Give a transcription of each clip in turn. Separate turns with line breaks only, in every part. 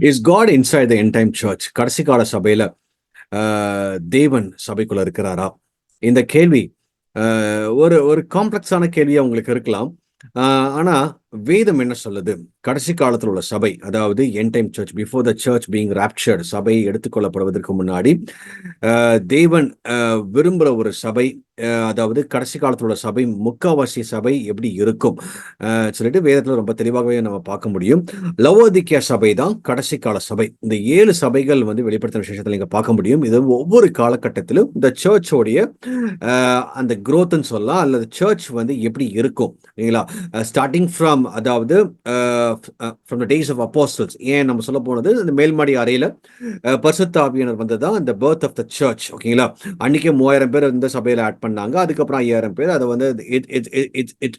Is God inside the end time church? கடைசி கால சபையில தேவன் சபைக்குள்ள இருக்கிறாரா? இந்த கேள்வி ஒரு ஒரு காம்ப்ளெக்ஸான கேள்வியா உங்களுக்கு இருக்கலாம். ஆனா வேதம் என்ன சொல்லுது? கடைசி காலத்தில் உள்ள சபை, அதாவது end time church, before the church being raptured, சபை எடுத்துக்கொள்ளப்படுவதற்கு முன்னாடி தேவன் விரும்புகிற ஒரு சபை, அதாவது கடைசி காலத்தில் உள்ள சபை, முக்காவாசி சபை எப்படி இருக்கும் சொல்லிட்டு வேதத்தில் ரொம்ப தெளிவாகவே நம்ம பார்க்க முடியும். லவோதிக்கேயா சபை தான் கடைசி கால சபை. இந்த 7 சபைகள் வந்து வெளிப்படுத்தின விசேஷத்தில் நீங்க பார்க்க முடியும். இது ஒவ்வொரு காலகட்டத்திலும் இந்த சர்ச்சோடைய அந்த growthன்னு சொல்லலாம், அல்லது சர்ச் வந்து எப்படி இருக்கும் இல்லைங்களா? ஸ்டார்டிங் ஃப்ரம், அதாவது from the days of apostles. ஏன் நம்ம சொல்ல போனது, இந்த மேல்மாடி அறையில பரிசுத்த ஆவியானவர் வந்ததுதான் இந்த பர்த் ஆஃப் த சர்ச். ஓகேங்களா? அன்னைக்கு 3000 பேர் இந்த சபையில ஆட் பண்ணாங்க. அதுக்கப்புறம் 5000 பேர். அதை வந்து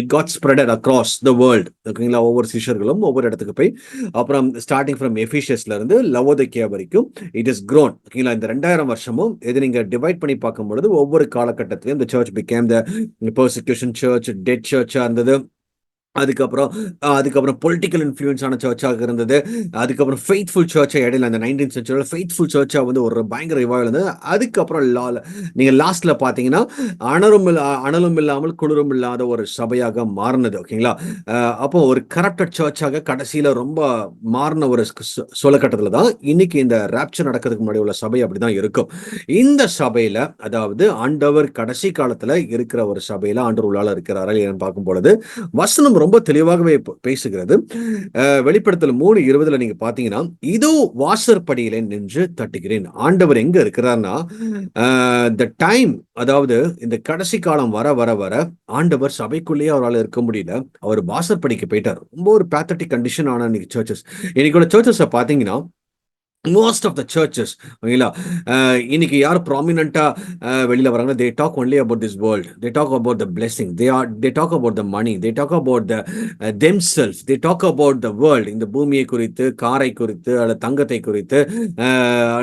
it got spreaded across the world. ஓகேங்களா? ஒவ்வொரு சிஷர்களும் ஒவ்வொரு இடத்துக்கு போய், அப்புறம் ஸ்டார்டிங் ஃப்ரம் எஃபிஷியஸ்ல இருந்து லவோதிக்கேயா வரைக்கும் இட் இஸ் grown. ஓகேங்களா? இந்த 2000 வருஷமும் இது நீங்க டிவைட் பண்ணி பார்க்கும் பொழுது ஒவ்வொரு காலகட்டத்திலும் இந்த church became the persecution church, dead சர்ச்சா இருந்தது. அதுக்கப்புறம் பொலிட்டிக்கல் இன்ஃப்ளூயன்ஸான சர்ச்சாக இருந்தது. அதுக்கப்புறம் ஃபெய்த்ஃபுல் சர்ச்சா இடையில அந்த 19th சென்ச்சுரியில் ஃபெய்த்ஃபுல் சர்ச்சா வந்து ஒரு பயங்கர ரிவைவல் இருந்தது. அதுக்கப்புறம் நீங்க லாஸ்ட்ல பாத்தீங்கன்னா அனலும் இல்லாமல் குளிரும் இல்லாத ஒரு சபையாக மாறினது. ஓகேங்களா? அப்போ ஒரு கரப்டட் சர்ச்சாக கடைசியில ரொம்ப மாறின ஒரு சொல்லக்கட்டத்துல தான் இன்னைக்கு இந்த ராப்சர் நடக்கிறதுக்கு முன்னாடி உள்ள சபை அப்படிதான் இருக்கும். இந்த சபையில, அதாவது ஆண்டவர் கடைசி காலத்துல இருக்கிற ஒரு சபையில ஆண்டவர் உள்ளால இருக்கிறாரா இல்லையான்னு பார்க்கும் பொழுது வசனம் ரொம்ப தெளிவாகவே பேசுகிறது. வெளிப்படுத்தல் 3:20 நீங்க பாத்தீங்கன்னா, இதோ வாசற்படியிலே நின்று தட்டுகிறேன். ஆண்டவர் எங்க இருக்கிறார்னா, த டைம், அதாவது இந்த கடைசி காலம் வர வர வர ஆண்டவர் சபைக்குள்ளேயே அவரால் இருக்க முடியல. அவர் வாசற்படிக்கு போயிட்டார். ரொம்ப ஒரு பேத்தட்டிக் கண்டிஷன் ஆன இன்னைக்கு சர்ச்சஸ். இன்னைக்கு சர்ச்சஸ் பாத்தீங்கன்னா, மோஸ்ட் ஆஃப் த சர்ச்சஸ், ஓகேங்களா, இன்னைக்கு யார் ப்ராமினண்டா வெளியில வராங்க, they talk only about this world, they talk about the blessing, they talk about the money, they talk about the themselves, they talk about the world. இந்த பூமியை குறித்து, காரை குறித்து, அல்லது தங்கத்தை குறித்து,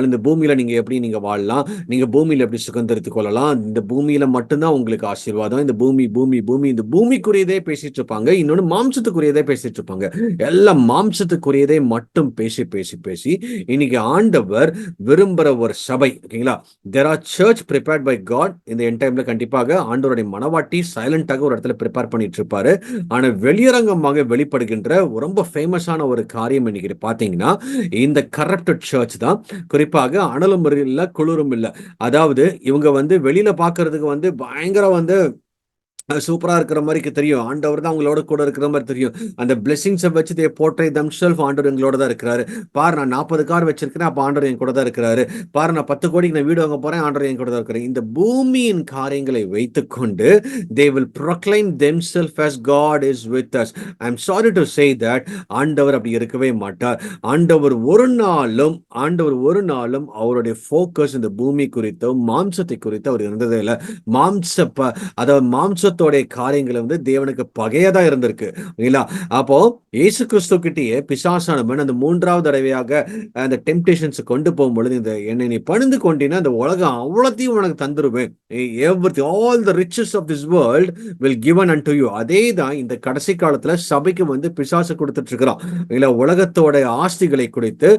இந்த பூமியில நீங்க எப்படி நீங்க வாழலாம், நீங்க பூமியில எப்படி சுதந்திரித்துக் கொள்ளலாம், இந்த பூமியில மட்டும்தான் உங்களுக்கு ஆசீர்வாதம், இந்த பூமி பூமி பூமி, இந்த பூமிக்குரியதே பேசிட்டு இருப்பாங்க. இன்னொன்னு மாம்சத்துக்குரியதே பேசிட்டு இருப்பாங்க. எல்லாம் மாம்சத்துக்குரியதை மட்டும் பேசி பேசி பேசி இன்னைக்கு ஆண்டவர் விரும்புற ஒரு சபை. ஓகேங்களா? there are church prepared by God. இந்த எண்ட் டைம்ல கண்டிப்பாக ஆண்டவருடைய மனவாட்டி சைலண்டாக ஒரு இடத்துல ப்ரிப்பேர் பண்ணிட்டு இருப்பாரு. ஆனா வெளியரங்கமாக வெளிப்படுகின்ற ரொம்ப ஃபேமஸான ஒரு காரியம் இன்னைக்கு பாத்தீங்கன்னா, இந்த கரப்டட் சர்ச் தான். குறிப்பாக அனலும் இல்ல குளிரும் இல்ல. அதாவது இவங்க வந்து வெளியில பாக்குறதுக்கு வந்து பயங்கர வந்து சூப்பரா இருக்கிற மாதிரி தெரியும். ஆண்டவர் தான் அவங்களோட கூட இருக்கிற மாதிரி தெரியும். அந்த பிளெஸிங்ஸை வச்சு தே போர்ட்ரே தம்செல்ஃப், ஆண்டவர் எங்களோட தான் இருக்கிறாரு. பாரு, நான் 40 கார் வச்சிருக்கிறேன், அப்ப ஆண்டவர் என் கூட தான் இருக்கிறாரு. பாரு, நான் 10 கோடிக்கு நான் வீடு வாங்க போறேன், ஆண்டவர் என் கூட தான் இருக்கிறேன். இந்த பூமியின் காரியங்களை வைத்துக்கொண்டு they will proclaim themselves as God is with us. I'm sorry to say that ஆண்டவர் அப்படி இருக்கவே மாட்டார். ஆண்டவர் ஒரு நாளும் அவருடைய ஃபோக்கஸ் இந்த பூமி குறித்தோ மாம்சத்தை குறித்து அவர் இருந்ததே இல்லை. அதாவது மாம்சத்தோட காரியங்கள் வந்து தேவனுக்கு பகையதா இருந்திருக்கு. அப்போ இயேசு கிறிஸ்து கிட்டயே பிசாசானவன் அந்த 3வது தடவையாக அந்த டெம்ப்டேஷன்ஸ் கொண்டு போகும்பொழுது, இந்த என்னை நீ பணிந்து கொண்டினா இந்த உலகம் அவ்வளத்தையும் உனக்கு தந்துருவேன், all the riches of this world will given unto you. அதே தான் இந்த கடைசி காலத்துல சபைக்கு வந்து பிசாசு கொடுத்துட்டு இருக்கிறான். உலகத்தோட ஆஸ்திகளை குறித்து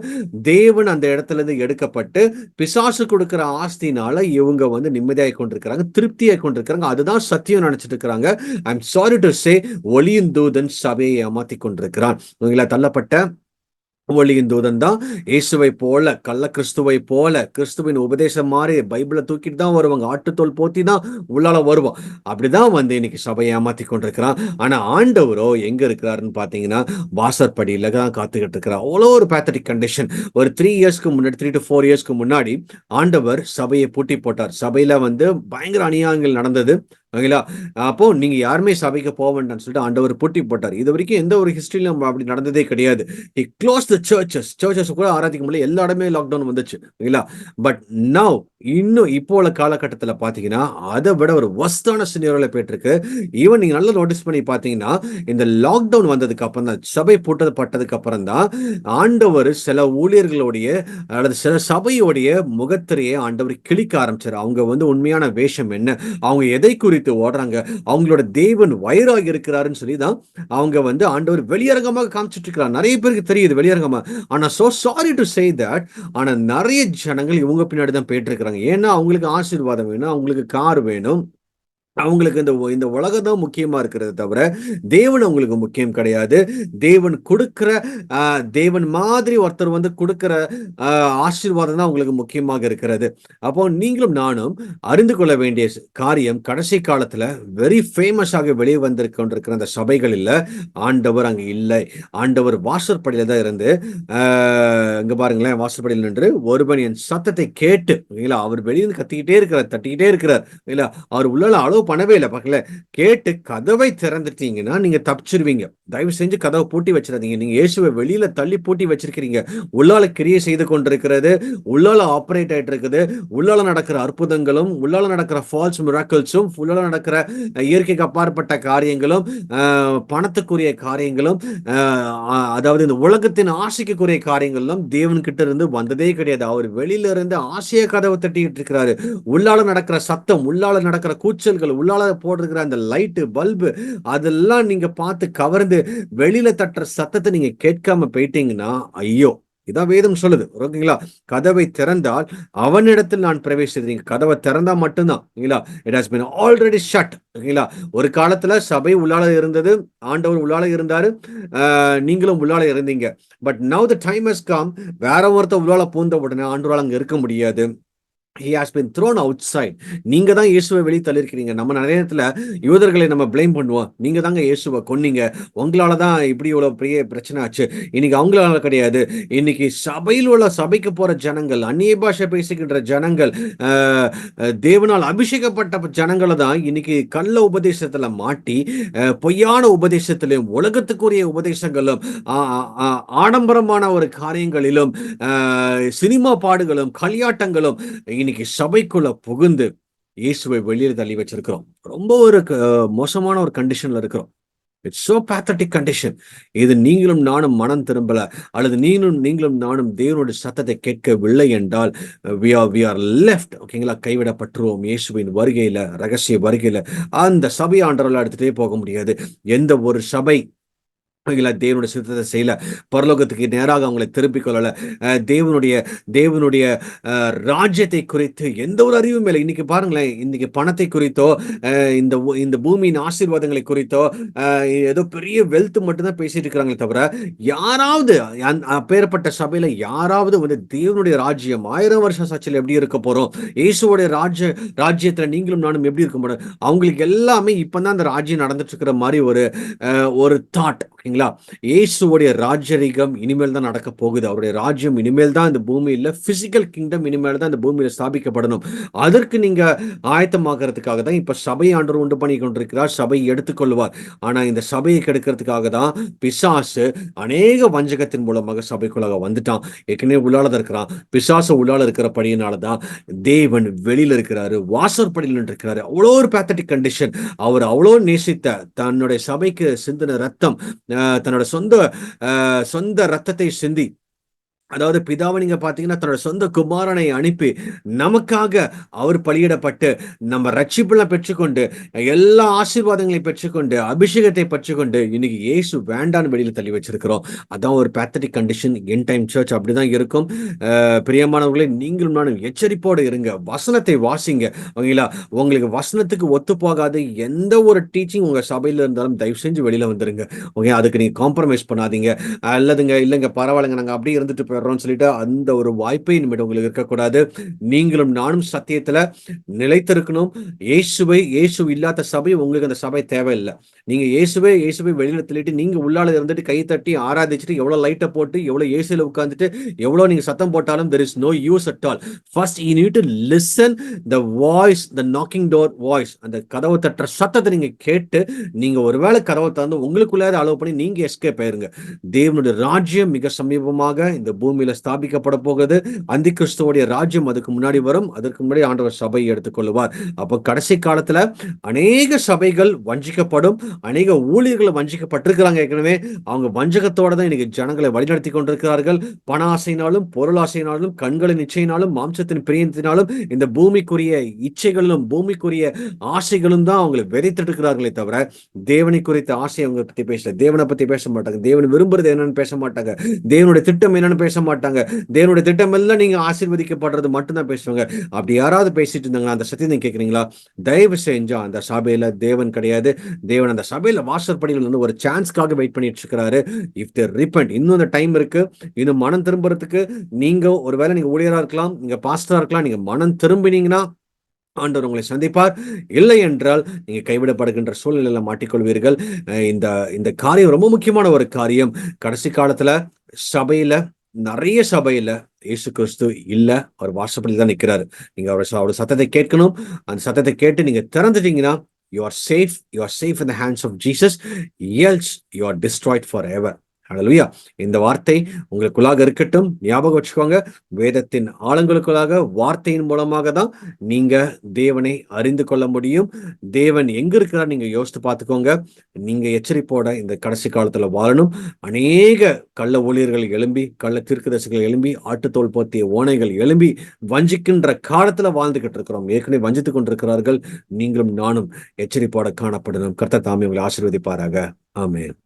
தேவன் அந்த இடத்துல இருந்து எடுக்கப்பட்டு பிசாசு கொடுக்கிற ஆஸ்தினால இவங்க வந்து நிம்மதியாகி கொண்டிருக்கிறாங்க, திருப்தியாகி கொண்டிருக்கிறாங்க. அதுதான் சத்தியம் நினைச்சிட்டு இருக்கிறாங்க. I am sorry to say, ஒளியின் தூதன் சபையை ஏமாத்தி கொண்டிருக்கிறான். தள்ளப்பட்ட ஒளியின் தூதன் தான் இயேசுவை போல, கள்ள கிறிஸ்துவை போல, கிறிஸ்துவின் உபதேசம் மாதிரி பைபிளை தூக்கிட்டு தான் வருவாங்க, ஆட்டுத்தோல் போத்தி தான் உள்ளால வருவோம். அப்படிதான் வந்து இன்னைக்கு சபையை ஏமாத்தி கொண்டிருக்கிறான். ஆனா ஆண்டவரோ எங்க இருக்கிறாருன்னு பாத்தீங்கன்னா, வாசற்படியில தான் காத்துக்கிட்டு இருக்கிறார். அவ்வளோ ஒரு பேத்தட்டிக் கண்டிஷன். ஒரு 3 இயர்ஸ்க்கு முன்னாடி, 3 to 4 இயர்ஸ்க்கு முன்னாடி ஆண்டவர் சபையை பூட்டி போட்டார். சபையில வந்து பயங்கர அநியாயங்கள் நடந்தது. அப்போ நீங்க யாருமே சபைக்கு போக வேண்டாம்னு சொல்லிட்டு ஆண்டவர் பூட்டி போட்டார். இது வரைக்கும் எந்த ஒரு ஹிஸ்டரியிலும் அப்படி நடந்ததே கிடையாது. He closed the churches கூட ஆராதிக்க முடியல, எல்லா இடமே லாக்டவுன் வந்துச்சு. பட் நவ் இன்னும் இப்போ உள்ள காலகட்டத்தில் பாத்தீங்கன்னா அதை விட ஒரு வஸ்தான சினியோல போயிட்டு இருக்கு. ஈவன் நீங்க நல்லா நோட்டீஸ் பண்ணி பாத்தீங்கன்னா, இந்த லாக்டவுன் வந்ததுக்கு அப்புறம் தான், சபை பூட்டப்பட்டதுக்கு அப்புறம் தான் ஆண்டவர் சில ஊழியர்களுடைய அல்லது சில சபையோடைய முகத்திரையை ஆண்டவர் கிழிக்க ஆரம்பிச்சார். அவங்க வந்து உண்மையான வேஷம் என்ன, அவங்க எதை குறித்து குறித்து ஓடுறாங்க. அவங்களோட தேவன் வைராகி இருக்கிறாருன்னு சொல்லி தான் அவங்க வந்து ஆண்டவர் வெளியரங்கமாக காமிச்சிட்டு இருக்கிறார். நிறைய பேருக்கு தெரியுது வெளியரங்கமா. ஆனா so sorry to say that, ஆனா நிறைய ஜனங்கள் இவங்க பின்னாடி தான் போயிட்டு இருக்கிறாங்க. ஏன்னா அவங்களுக்கு ஆசீர்வாதம் வேணும், அவங்களுக்கு கார் வேணும், அவங்களுக்கு இந்த உலகம் தான் முக்கியமா இருக்கிறது தவிர தேவன் அவங்களுக்கு முக்கியம் கிடையாது. தேவன் கொடுக்கிற தேவன் மாதிரி ஒருத்தர் வந்து கொடுக்கிற ஆசீர்வாதம் தான் அவங்களுக்கு முக்கியமாக இருக்கிறது. அப்போ நீங்களும் நானும் அறிந்து கொள்ள வேண்டிய காரியம், கடைசி காலத்துல வெரி ஃபேமஸாக வெளியே வந்திருக்கின்ற அந்த சபைகள் இல்ல, ஆண்டவர் அங்க இல்லை. ஆண்டவர் வாசற்படியில தான் இருந்து இங்க பாருங்களேன், வாசற்படியில் நின்று ஒருவன் என் சத்தத்தை கேட்டு, அவர் வெளியே கத்திக்கிட்டே இருக்கிறார், தட்டிக்கிட்டே இருக்கிறார், இல்ல அவர் உள்ள அளவு பண்ணவே இல்லை. பார்க்கல, கேட்டு கதவை திறந்துட்டீங்கன்னா நீங்க தப்பிச்சிருவீங்க. தயவு செஞ்சு கதவை பூட்டி வச்சிடாதீங்க. நீங்க இயேசுவை வெளியில தள்ளி பூட்டி வச்சிருக்கிறீங்க. உள்ளால கிரியை செய்து கொண்டிருக்கிறது, உள்ளால ஆபரேட் ஆயிட்டு இருக்குது, உள்ளால நடக்கிற அற்புதங்களும், உள்ளால நடக்கிற ஃபால்ஸ் மிராக்கிள்ஸும், உள்ளால நடக்கிற இயற்கைக்கு அப்பாற்பட்ட காரியங்களும், பணத்துக்குரிய காரியங்களும், அதாவது இந்த உலகத்தின் ஆசைக்குரிய காரியங்களும் தேவன் கிட்ட இருந்து வந்ததே கிடையாது. அவர் வெளியில இருந்து ஆசைய கதவை தட்டிக்கிட்டு இருக்கிறாரு. உள்ளால நடக்கிற சத்தம், உள்ளால நடக்கிற கூச்சல்கள், உள்ளால போடுற அந்த லைட்டு பல்பு, அதெல்லாம் நீங்க பார்த்து கவர்ந்து வெளியில தட்டுற சத்தத்தை நீங்க கேட்காம போயிட்டீங்கன்னா ஐயோ, இதான் வேதம் சொல்லுது. ஓகேங்களா? கதவை திறந்தால் அவனிடத்தில் நான் பிரவேசிக்கிறேன். கதவை திறந்தா மட்டும்தான். It has been already shut. ஓகேங்களா? ஒரு காலத்துல சபை உள்ளால இருந்தது, ஆண்டவர் உள்ளால இருந்தாரு, நீங்களும் உள்ளால இருந்தீங்க. But now the time has come. வேற ஒருத்தர் உள்ளால பூந்த உடனே ஆண்டவரால் அங்க இருக்க முடியாது. He has been thrown outside. நீங்க தான் இயேசுவை வெளியே தள்ளிருக்கிறீங்க. நம்ம நிறைய நேரத்துல யூதர்களை நம்ம பிளேம் பண்ணுவோம். நீங்க தாங்க இயேசுவை கொன்னீங்க, உங்களால தான் இப்படி இவ்வளவு பெரிய பிரச்சனை ஆச்சு. இன்னைக்கு அவங்களால கிடையாது. இன்னைக்கு சபையில் உள்ள சபைக்கு போற ஜனங்கள், அந்நிய பாஷை பேசுகின்ற ஜனங்கள், தேவனால் அபிஷேகப்பட்ட ஜனங்களை தான் இன்னைக்கு கள்ள உபதேசத்துல மாட்டி, பொய்யான உபதேசத்திலும், உலகத்துக்குரிய உபதேசங்களும், ஆடம்பரமான ஒரு காரியங்களிலும், சினிமா பாடுகளும், களியாட்டங்களும் இன்னைக்கு சபைக்குள்ள புகுந்து இயேசுவை வெளியில தள்ளி வச்சிருக்கிறோம். ரொம்ப ஒரு மோசமான ஒரு கண்டிஷன்ல இருக்கிறோம். It's so pathetic condition. இது நீங்களும் நானும் மனம் திரும்பல, அல்லது நீங்களும் நானும் தேவனுடைய சத்தத்தை கேட்கவில்லை என்றால் we are left. ஓகேங்களா? கைவிடப்பட்டுருவோம். இயேசுவின் வருகையில, ரகசிய வருகையில அந்த சபை ஆண்டவரால் எடுத்துட்டே போக முடியாது. எந்த ஒரு சபை தேவனுடைய சித்தத்தை செய்யல, பரலோகத்துக்கு நேராக அவங்களை திருப்பிக் கொள்ளல, தேவனுடைய ராஜ்யத்தை குறித்து எந்த ஒரு அறிவும் இல்லை. இன்னைக்கு பாருங்களேன், இன்னைக்கு பணத்தை குறித்தோ, இந்த பூமியின் ஆசீர்வாதங்களை குறித்தோ, ஏதோ பெரிய வெல்த் மட்டும்தான் பேசிட்டு இருக்கிறாங்களே தவிர, யாராவது அப்பேற்பட்ட சபையில யாராவது வந்து தேவனுடைய ராஜ்யம் 1000 வருஷம் சாட்சியில் எப்படி இருக்க போறோம், இயேசுவோடைய ராஜ்யத்துல நீங்களும் நானும் எப்படி இருக்க போறோம், அவங்களுக்கு எல்லாமே இப்பதான் அந்த ராஜ்யம் நடந்துட்டு இருக்கிற மாதிரி ஒரு தாட். இயேசுவோடைய ராஜ்யரீகம் இனிமேல் தான் நடக்க போகுது. அவருடைய ராஜ்யம் இனிமேல் தான் இந்த பூமியில, பிசிக்கல் கிங்டம் இனிமேல் தான் இந்த பூமியில ஸ்தாபிக்கப்படணும். அதற்கு நீங்க ஆயத்தமாகறதுக்காக தான் இப்ப சபை ஆண்டவர் உண்டு பண்ணி கொண்டிருக்கிறார். சபையை எடுத்துக்கொள்வார். ஆனா இந்த சபையை கெடுக்கிறதுக்காக தான் பிசாசு அநேக வஞ்சகத்தின் மூலமாக சபைக்குள்ளாக வந்துட்டான். ஏற்கனவே உள்ளால இருக்கிறான். பிசாசு உள்ளால இருக்கிறபடியினாலதான் தேவன் வெளியில இருக்கிறாரு, வாசற்படியில் இருக்கிறாரு. அவ்வளோ ஒரு பேத்தட்டிக் கண்டிஷன். அவர் அவ்வளோ நேசித்த தன்னுடைய சபைக்கு சிந்தின ரத்தம், தன்னோட சொந்த ரத்தத்தை சிந்தி, அதாவது பிதாவை நீங்க பாத்தீங்கன்னா தன்னோட சொந்த குமாரனை அனுப்பி நமக்காக அவர் பலியிடப்பட்டு நம்ம ரட்சிப்பெல்லாம் பெற்றுக்கொண்டு எல்லா ஆசீர்வாதங்களையும் பெற்றுக்கொண்டு அபிஷேகத்தை பெற்றுக்கொண்டு இன்னைக்கு இயேசு வேண்டான்னு வெளியில தள்ளி வச்சிருக்கிறோம். அதான் ஒரு பேத்தட்டிக் கண்டிஷன். என் டைம் சர்ச் அப்படிதான் இருக்கும். பிரியமானவர்களே, நீங்களும் நானும் எச்சரிப்போடு இருங்க. வசனத்தை வாசிங்க. ஓகேங்களா? உங்களுக்கு வசனத்துக்கு ஒத்து போகாது எந்த ஒரு டீச்சிங் உங்க சபையில இருந்தாலும் தயவு செஞ்சு வெளியில வந்துருங்க. ஓகே, அதுக்கு நீங்க காம்ப்ரமைஸ் பண்ணாதீங்க. அல்லதுங்க இல்லைங்க பரவாயில்லைங்க நாங்க அப்படியே இருந்துட்டு சொல்லிட்டு அந்த ஒரு வாய்ப்பை இனிமேல் உங்களுக்கு இருக்கக்கூடாது. நீங்களும் நானும் சத்தியத்துல நிலைத்திருக்கணும். இயேசு இல்லாத சபை உங்களுக்கு அந்த சபை தேவையில்லை. நீங்க இயேசுவை வெளியில தள்ளிட்டு நீங்க உள்ளால இருந்துட்டு கை தட்டி ஆராதிச்சுட்டு எவ்வளவு லைட்டை போட்டு எவ்வளவு ஏசியில உட்கார்ந்துட்டு எவ்வளவு நீங்க சத்தம் போட்டாலும் there is no use at all. First you need to listen the voice, the knocking door voice. அந்த கதவை தட்டுற சத்தத்தை நீங்க கேட்டு நீங்க ஒருவேளை கதவை திறந்து உங்களுக்குள்ளே அலோவ் பண்ணி நீங்க எஸ்கேப் ஆயிருங்க. தேவனுடைய ராஜ்யம் மிக சமீபமாக இந்த பூமி பூமியில ஸ்தாபிக்கப்பட போகுது. அந்தி கிறிஸ்துவோடைய ராஜ்யம் அதுக்கு முன்னாடி வரும். அதற்கு முன்னாடி ஆண்டவர் சபையை எடுத்துக்கொள்ளுவார். அப்ப கடைசி காலத்துல அநேக சபைகள் வஞ்சிக்கப்படும். அநேக ஊழியர்கள் வஞ்சிக்கப்பட்டிருக்கிறாங்க. ஏற்கனவே அவங்க வஞ்சகத்தோட தான் இன்னைக்கு ஜனங்களை வழிநடத்தி கொண்டிருக்கிறார்கள். பண ஆசையினாலும், பொருள் ஆசையினாலும், கண்களின் இச்சையினாலும், மாம்சத்தின் பிரியத்தினாலும், இந்த பூமிக்குரிய இச்சைகளிலும், பூமிக்குரிய ஆசைகளும் தான் அவங்களை விதைத்திருக்கிறார்களே தவிர தேவனை குறித்த ஆசை அவங்க பத்தி பேசல. தேவனை பத்தி பேச மாட்டாங்க. தேவன் விரும்புறது என்னன்னு பேச மாட்டாங்க. தேவனுடைய திட்டம் என்னன்னு பேச மாட்டாங்க. தேவனுடைய திட்டம் எல்லாம் நீங்க ஆசீர்வதிக்கப்படுறது மட்டும்தான் பேசுவாங்க. அப்படி யாராவது பேசிட்டு இருந்தாங்கன்னா அந்த சத்தியத்தை கேட்குறீங்களா? தயவு செஞ்சா அந்த சபையில தேவன் கிடையாது. தேவன் அந்த சபையில வாசற்படிகள் வந்து ஒரு சான்ஸ்க்காக வெயிட் பண்ணிட்டு இருக்கிறாரு. இஃப் தே ரிப்பெண்ட், இன்னும் அந்த டைம் இருக்கு. இன்னும் மனம் திரும்புறதுக்கு நீங்க ஒருவேளை நீங்க ஊழியரா இருக்கலாம், நீங்க பாஸ்டரா இருக்கலாம். நீங்க மனம் திரும்பினீங்கன்னா ஆண்டவர் உங்களை சந்திப்பார். இல்லை என்றால் நீங்க கைவிடப்படுகின்ற சூழ்நிலையில மாட்டிக்கொள்வீர்கள். இந்த இந்த காரியம் ரொம்ப முக்கியமான ஒரு காரியம். கடைசி காலத்துல சபையில, நிறைய சபையில இயேசு கிறிஸ்து இல்ல, அவர் வாசப்படியில் தான் நிற்கிறாரு. நீங்க அவர் சத்தத்தை கேட்கணும். அந்த சத்தத்தை கேட்டு நீங்க திறந்துட்டீங்கன்னா you are safe in the hands of Jesus, else you are destroyed forever. ஹல்லேலூயா. இந்த வார்த்தை உங்களுக்குள்ளாக இருக்கட்டும். ஞாபகம் வச்சுக்கோங்க, வேதத்தின் ஆழங்களுக்குள்ளாக வார்த்தையின் மூலமாக தான் நீங்க தேவனை அறிந்து கொள்ள முடியும். தேவன் எங்க இருக்கிறார் நீங்க யோசித்து பார்த்துக்கோங்க. நீங்க எச்சரிப்போட இந்த கடைசி காலத்துல வாழணும். அநேக கள்ள ஊழியர்கள் எழும்பி, கள்ள தீர்க்கதரிசிகள் எழும்பி, ஆட்டுத்தோல் போத்திய ஓனைகள் எழும்பி வஞ்சிக்கின்ற காலத்துல வாழ்ந்துகிட்டு இருக்கிறோம். ஏற்கனவே வஞ்சித்துக் கொண்டிருக்கிறார்கள். நீங்களும் நானும் எச்சரிப்போட காணப்படணும். கர்த்தர் தாமே உங்களை ஆசீர்வதிப்பாராக. ஆமென்.